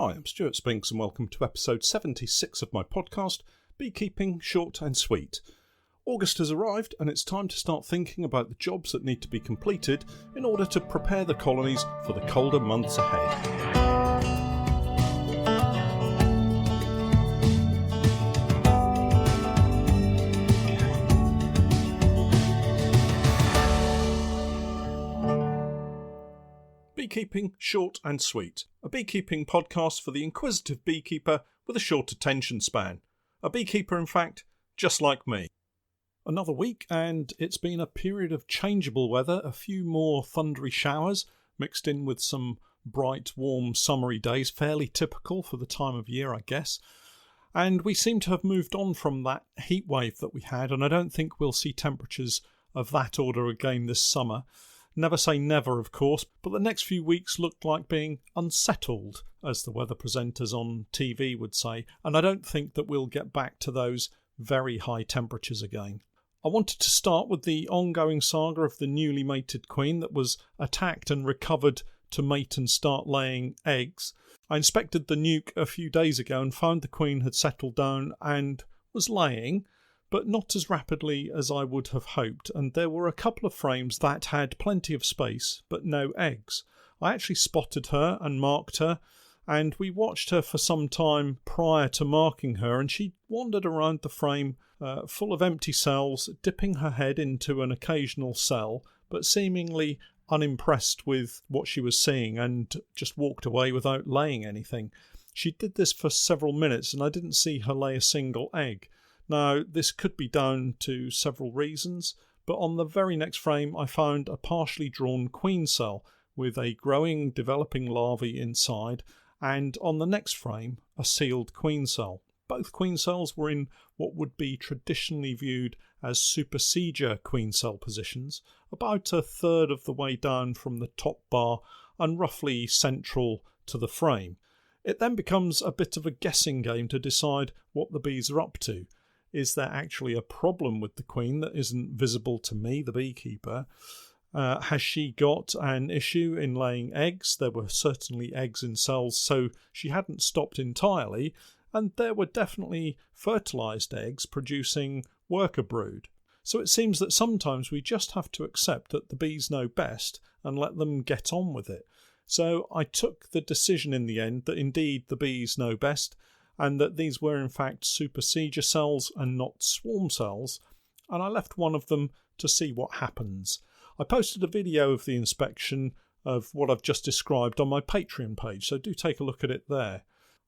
Hi, I'm Stewart Spinks and welcome to episode 76 of my podcast, Beekeeping Short and Sweet. August has arrived and it's time to start thinking about the jobs that need to be completed in order to prepare the colonies for the colder months ahead. Beekeeping Short and Sweet, a beekeeping podcast for the inquisitive beekeeper with a short attention span. A beekeeper, in fact, just like me. Another week and it's been a period of changeable weather, a few more thundery showers mixed in with some bright, warm, summery days, fairly typical for the time of year, I guess. And we seem to have moved on from that heatwave that we had, and I don't think we'll see temperatures of that order again this summer. Never say never, of course, but the next few weeks looked like being unsettled, as the weather presenters on TV would say, and I don't think that we'll get back to those very high temperatures again. I wanted to start with the ongoing saga of the newly mated queen that was attacked and recovered to mate and start laying eggs. I inspected the nuke a few days ago and found the queen had settled down and was laying, but not as rapidly as I would have hoped, and there were a couple of frames that had plenty of space but no eggs. I actually spotted her and marked her, and we watched her for some time prior to marking her, and she wandered around the frame full of empty cells, dipping her head into an occasional cell, but seemingly unimpressed with what she was seeing, and just walked away without laying anything. She did this for several minutes, and I didn't see her lay a single egg. Now, this could be down to several reasons, but on the very next frame I found a partially drawn queen cell with a growing, developing larvae inside, and on the next frame a sealed queen cell. Both queen cells were in what would be traditionally viewed as supersedure queen cell positions, about a third of the way down from the top bar and roughly central to the frame. It then becomes a bit of a guessing game to decide what the bees are up to. Is there actually a problem with the queen that isn't visible to me, the beekeeper? Has she got an issue in laying eggs? There were certainly eggs in cells, so she hadn't stopped entirely, and there were definitely fertilised eggs producing worker brood. So it seems that sometimes we just have to accept that the bees know best and let them get on with it. So I took the decision in the end that indeed the bees know best, and that these were in fact supersedure cells and not swarm cells, and I left one of them to see what happens. I posted a video of the inspection of what I've just described on my Patreon page, so do take a look at it there.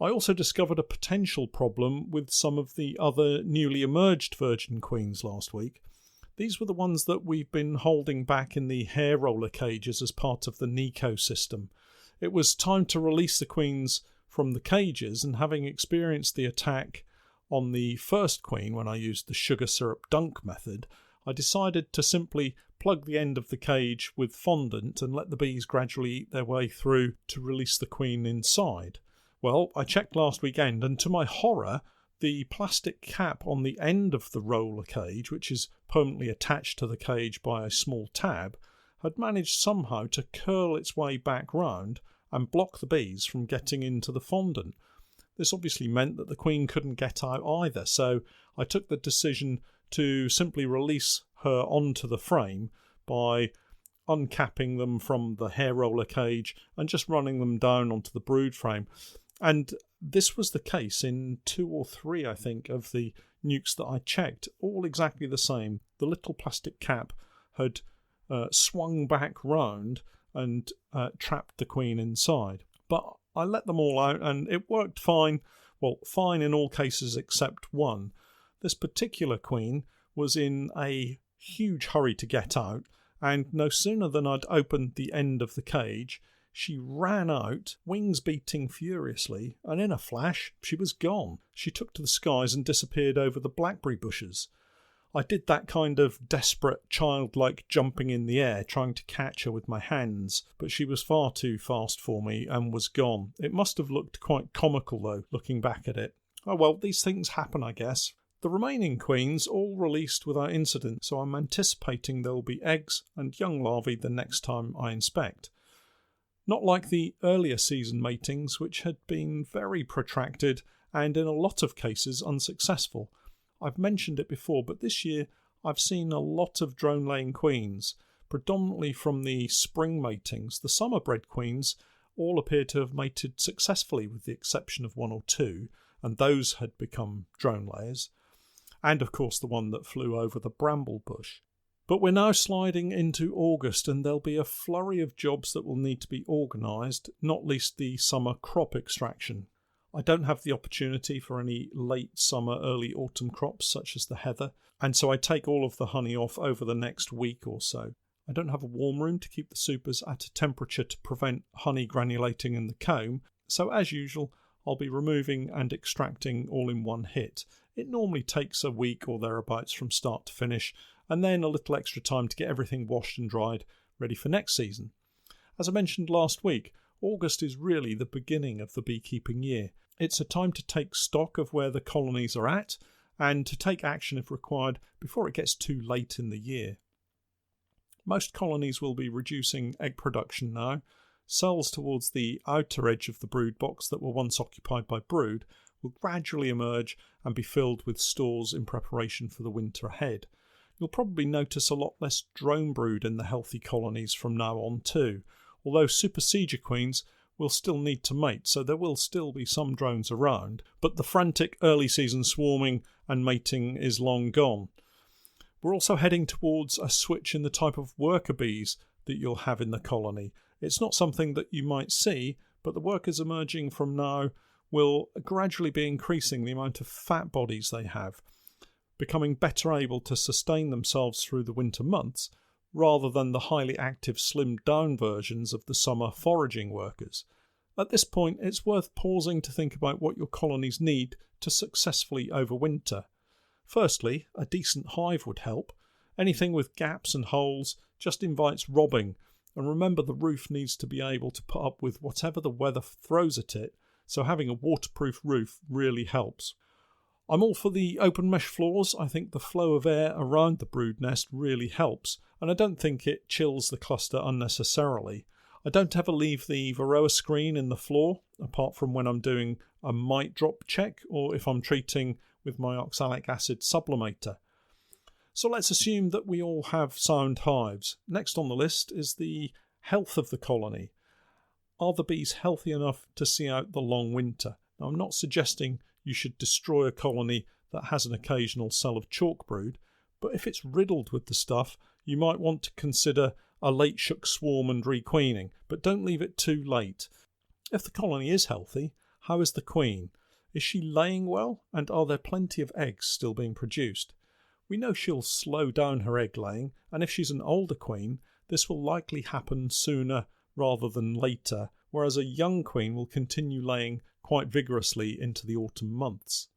I also discovered a potential problem with some of the other newly emerged virgin queens last week. These were the ones that we've been holding back in the hair roller cages as part of the Nicot system. It was time to release the queens from the cages, and having experienced the attack on the first queen when I used the sugar syrup dunk method, I decided to simply plug the end of the cage with fondant and let the bees gradually eat their way through to release the queen inside. Well, I checked last weekend, and to my horror, the plastic cap on the end of the roller cage, which is permanently attached to the cage by a small tab, had managed somehow to curl its way back round and block the bees from getting into the fondant. This obviously meant that the queen couldn't get out either, so I took the decision to simply release her onto the frame by uncapping them from the hair roller cage and just running them down onto the brood frame. And this was the case in 2 or 3, I think, of the nukes that I checked, all exactly the same. The little plastic cap had swung back round and trapped the queen inside. But I let them all out and it worked fine. Well, fine in all cases except one. This particular queen was in a huge hurry to get out, and no sooner than I'd opened the end of the cage, she ran out, wings beating furiously, and in a flash she was gone. She took to the skies and disappeared over the blackberry bushes. I did that kind of desperate, childlike jumping in the air, trying to catch her with my hands, but she was far too fast for me and was gone. It must have looked quite comical, though, looking back at it. Oh well, these things happen, I guess. The remaining queens all released without incident, so I'm anticipating there will be eggs and young larvae the next time I inspect. Not like the earlier season matings, which had been very protracted and in a lot of cases unsuccessful. I've mentioned it before, but this year I've seen a lot of drone-laying queens, predominantly from the spring matings. The summer-bred queens all appear to have mated successfully with the exception of one or two, and those had become drone layers, and of course the one that flew over the bramble bush. But we're now sliding into August, and there'll be a flurry of jobs that will need to be organised, not least the summer crop extraction. I don't have the opportunity for any late summer, early autumn crops such as the heather, and so I take all of the honey off over the next week or so. I don't have a warm room to keep the supers at a temperature to prevent honey granulating in the comb, so as usual I'll be removing and extracting all in one hit. It normally takes a week or thereabouts from start to finish, and then a little extra time to get everything washed and dried, ready for next season. As I mentioned last week, August is really the beginning of the beekeeping year. It's a time to take stock of where the colonies are at, and to take action if required before it gets too late in the year. Most colonies will be reducing egg production now. Cells towards the outer edge of the brood box that were once occupied by brood will gradually emerge and be filled with stores in preparation for the winter ahead. You'll probably notice a lot less drone brood in the healthy colonies from now on too, although supersedure queens will still need to mate, so there will still be some drones around, but the frantic early season swarming and mating is long gone. We're also heading towards a switch in the type of worker bees that you'll have in the colony. It's not something that you might see, but the workers emerging from now will gradually be increasing the amount of fat bodies they have, becoming better able to sustain themselves through the winter months, rather than the highly active slimmed down versions of the summer foraging workers. At this point, it's worth pausing to think about what your colonies need to successfully overwinter. Firstly, a decent hive would help. Anything with gaps and holes just invites robbing, and remember the roof needs to be able to put up with whatever the weather throws at it, so having a waterproof roof really helps. I'm all for the open mesh floors. I think the flow of air around the brood nest really helps, and I don't think it chills the cluster unnecessarily. I don't ever leave the Varroa screen in the floor, apart from when I'm doing a mite drop check or if I'm treating with my oxalic acid sublimator. So let's assume that we all have sound hives. Next on the list is the health of the colony. Are the bees healthy enough to see out the long winter? Now, I'm not suggesting you should destroy a colony that has an occasional cell of chalk brood, but if it's riddled with the stuff, you might want to consider a late shook swarm and requeening, but don't leave it too late. If the colony is healthy, how is the queen? Is she laying well, and are there plenty of eggs still being produced? We know she'll slow down her egg laying, and if she's an older queen, this will likely happen sooner rather than later, whereas a young queen will continue laying quite vigorously into the autumn months.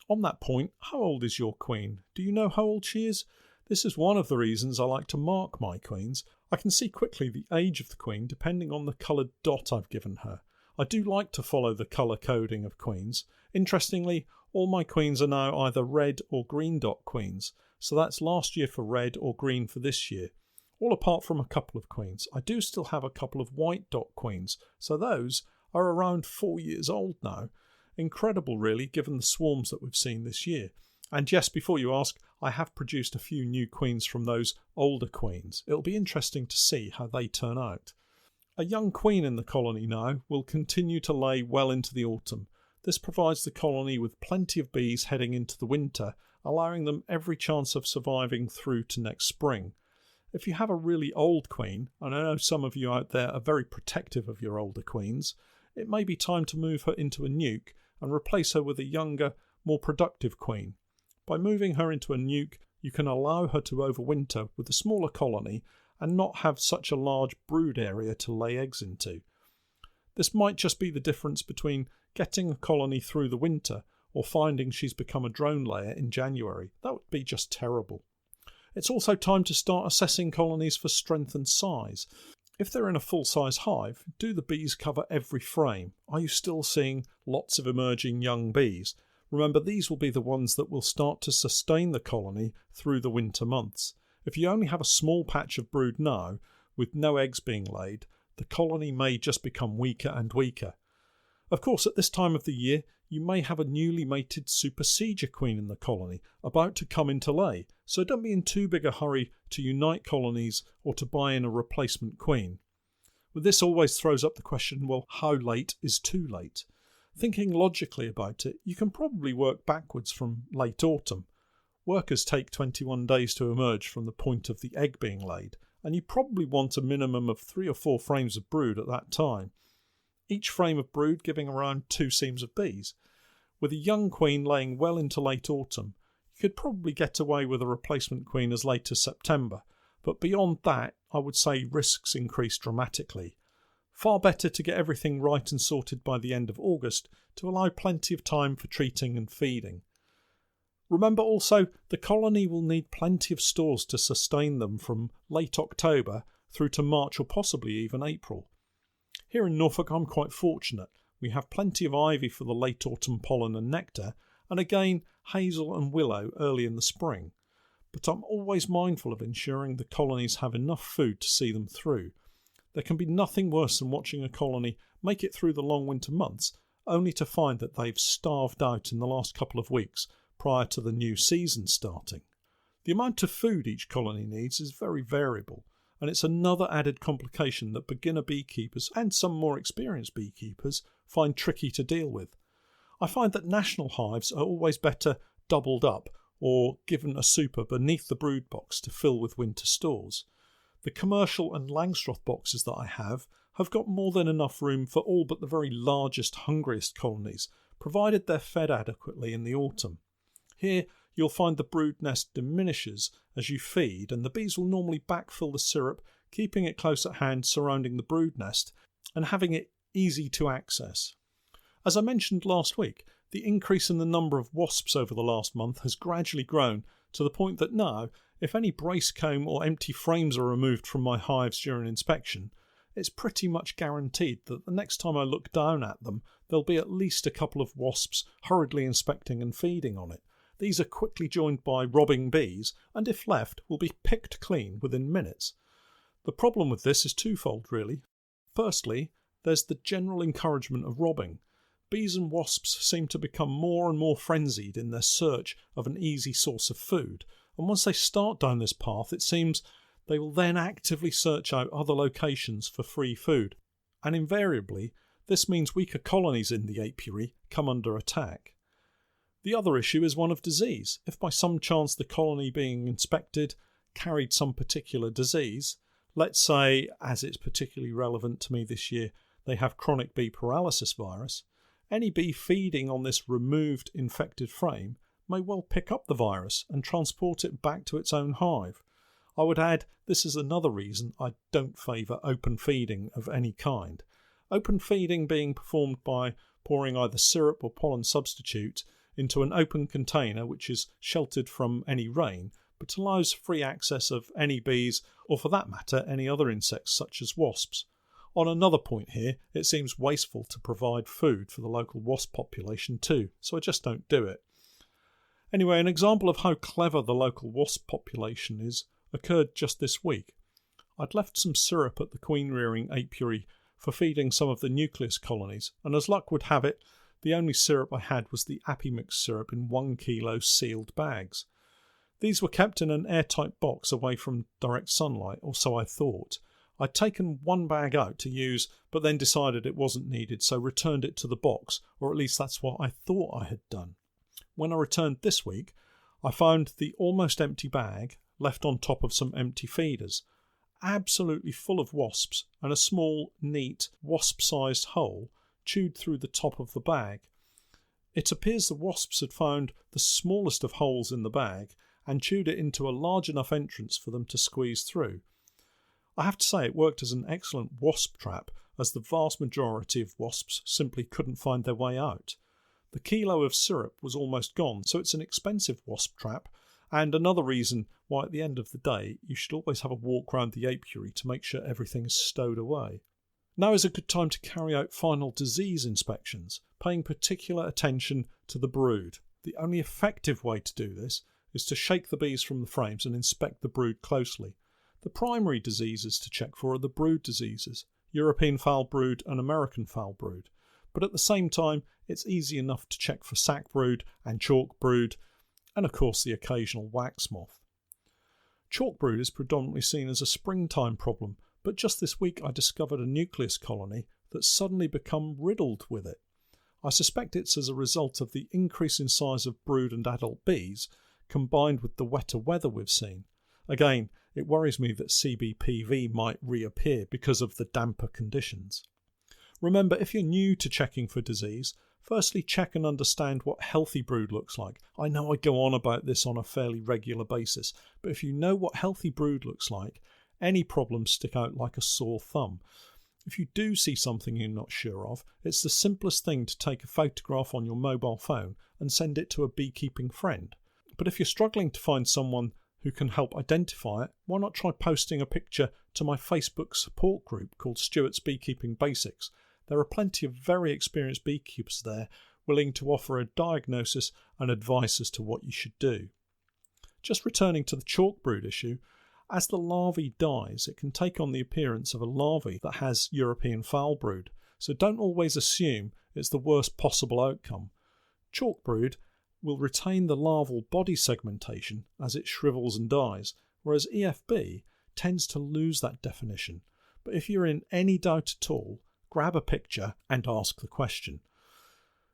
On that point, how old is your queen? Do you know how old she is? This is one of the reasons I like to mark my queens. I can see quickly the age of the queen depending on the coloured dot I've given her. I do like to follow the colour coding of queens. Interestingly, all my queens are now either red or green dot queens, so that's last year for red or green for this year. All apart from a couple of queens. I do still have a couple of white dot queens, so those are around 4 years old now. Incredible really, given the swarms that we've seen this year. And yes, before you ask, I have produced a few new queens from those older queens. It'll be interesting to see how they turn out. A young queen in the colony now will continue to lay well into the autumn. This provides the colony with plenty of bees heading into the winter, allowing them every chance of surviving through to next spring. If you have a really old queen, and I know some of you out there are very protective of your older queens, it may be time to move her into a nuke and replace her with a younger, more productive queen. By moving her into a nuke, you can allow her to overwinter with a smaller colony and not have such a large brood area to lay eggs into. This might just be the difference between getting a colony through the winter or finding she's become a drone layer in January. That would be just terrible. It's also time to start assessing colonies for strength and size. If they're in a full-size hive, do the bees cover every frame? Are you still seeing lots of emerging young bees? Remember, these will be the ones that will start to sustain the colony through the winter months. If you only have a small patch of brood now, with no eggs being laid, the colony may just become weaker and weaker. Of course, at this time of the year, you may have a newly mated supersedure queen in the colony about to come into lay, so don't be in too big a hurry to unite colonies or to buy in a replacement queen. But this always throws up the question, well, how late is too late? Thinking logically about it, you can probably work backwards from late autumn. Workers take 21 days to emerge from the point of the egg being laid, and you probably want a minimum of 3 or 4 frames of brood at that time. Each frame of brood giving around 2 seams of bees. With a young queen laying well into late autumn, you could probably get away with a replacement queen as late as September, but beyond that, I would say risks increase dramatically. Far better to get everything right and sorted by the end of August to allow plenty of time for treating and feeding. Remember also, the colony will need plenty of stores to sustain them from late October through to March or possibly even April. Here in Norfolk I'm quite fortunate. We have plenty of ivy for the late autumn pollen and nectar, and again hazel and willow early in the spring. But I'm always mindful of ensuring the colonies have enough food to see them through. There can be nothing worse than watching a colony make it through the long winter months, only to find that they've starved out in the last couple of weeks prior to the new season starting. The amount of food each colony needs is very variable, and it's another added complication that beginner beekeepers and some more experienced beekeepers find tricky to deal with. I find that national hives are always better doubled up or given a super beneath the brood box to fill with winter stores. The commercial and Langstroth boxes that I have got more than enough room for all but the very largest, hungriest colonies, provided they're fed adequately in the autumn. Here you'll find the brood nest diminishes as you feed, and the bees will normally backfill the syrup, keeping it close at hand surrounding the brood nest and having it easy to access. As I mentioned last week, the increase in the number of wasps over the last month has gradually grown to the point that now, if any brace comb or empty frames are removed from my hives during inspection, it's pretty much guaranteed that the next time I look down at them, there'll be at least a couple of wasps hurriedly inspecting and feeding on it. These are quickly joined by robbing bees, and if left, will be picked clean within minutes. The problem with this is twofold, really. Firstly, there's the general encouragement of robbing. Bees and wasps seem to become more and more frenzied in their search of an easy source of food, and once they start down this path, it seems they will then actively search out other locations for free food, and invariably this means weaker colonies in the apiary come under attack. The other issue is one of disease. If by some chance the colony being inspected carried some particular disease, let's say, as it's particularly relevant to me this year, they have chronic bee paralysis virus, any bee feeding on this removed infected frame may well pick up the virus and transport it back to its own hive. I would add this is another reason I don't favour open feeding of any kind. Open feeding being performed by pouring either syrup or pollen substitute into an open container which is sheltered from any rain but allows free access of any bees or for that matter any other insects such as wasps. On another point here, it seems wasteful to provide food for the local wasp population too, so I just don't do it. Anyway, an example of how clever the local wasp population is occurred just this week. I'd left some syrup at the queen rearing apiary for feeding some of the nucleus colonies, and as luck would have it, the only syrup I had was the Apimix syrup in 1 kilo sealed bags. These were kept in an airtight box away from direct sunlight, or so I thought. I'd taken 1 bag out to use, but then decided it wasn't needed, so returned it to the box, or at least that's what I thought I had done. When I returned this week, I found the almost empty bag left on top of some empty feeders, absolutely full of wasps, and a small, neat, wasp-sized hole chewed through the top of the bag. It appears the wasps had found the smallest of holes in the bag and chewed it into a large enough entrance for them to squeeze through. I have to say it worked as an excellent wasp trap, as the vast majority of wasps simply couldn't find their way out. The kilo of syrup was almost gone, so it's an expensive wasp trap, and another reason why at the end of the day you should always have a walk round the apiary to make sure everything is stowed away. Now is a good time to carry out final disease inspections, paying particular attention to the brood. The only effective way to do this is to shake the bees from the frames and inspect the brood closely. The primary diseases to check for are the brood diseases. European foul brood and American foul brood. But at the same time, it's easy enough to check for sac brood and chalk brood, and of course the occasional wax moth. Chalk brood is predominantly seen as a springtime problem, but just this week I discovered a nucleus colony that's suddenly become riddled with it. I suspect it's as a result of the increase in size of brood and adult bees, combined with the wetter weather we've seen. Again, it worries me that CBPV might reappear because of the damper conditions. Remember, if you're new to checking for disease, firstly check and understand what healthy brood looks like. I know I go on about this on a fairly regular basis, but if you know what healthy brood looks like, any problems stick out like a sore thumb. If you do see something you're not sure of, it's the simplest thing to take a photograph on your mobile phone and send it to a beekeeping friend. But if you're struggling to find someone who can help identify it, why not try posting a picture to my Facebook support group called Stewart's Beekeeping Basics. There are plenty of very experienced beekeepers there willing to offer a diagnosis and advice as to what you should do. Just returning to the chalk brood issue, as the larvae dies, it can take on the appearance of a larvae that has European foul brood, so don't always assume it's the worst possible outcome. Chalk brood will retain the larval body segmentation as it shrivels and dies, whereas EFB tends to lose that definition. But if you're in any doubt at all, grab a picture and ask the question.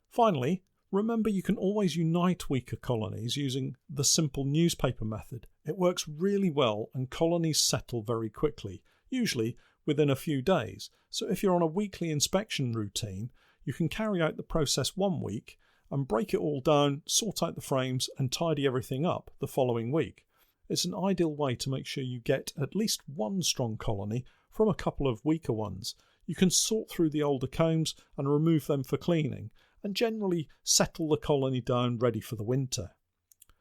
Finally, remember you can always unite weaker colonies using the simple newspaper method. It works really well and colonies settle very quickly, usually within a few days. So if you're on a weekly inspection routine, you can carry out the process 1 week and break it all down, sort out the frames and tidy everything up the following week. It's an ideal way to make sure you get at least one strong colony from a couple of weaker ones. You can sort through the older combs and remove them for cleaning, and generally settle the colony down ready for the winter.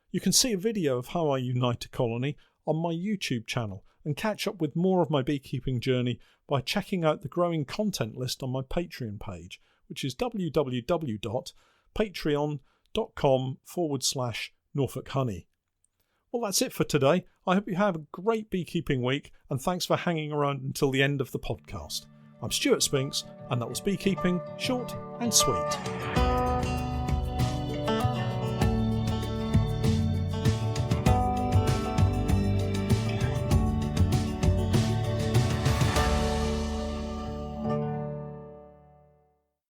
You can see a video of how I unite a colony on my YouTube channel and catch up with more of my beekeeping journey by checking out the growing content list on my Patreon page, which is www.patreon.com/Norfolk Honey. Well, that's it for today. I hope you have a great beekeeping week, and thanks for hanging around until the end of the podcast. I'm Stewart Spinks, and that was Beekeeping Short and Sweet.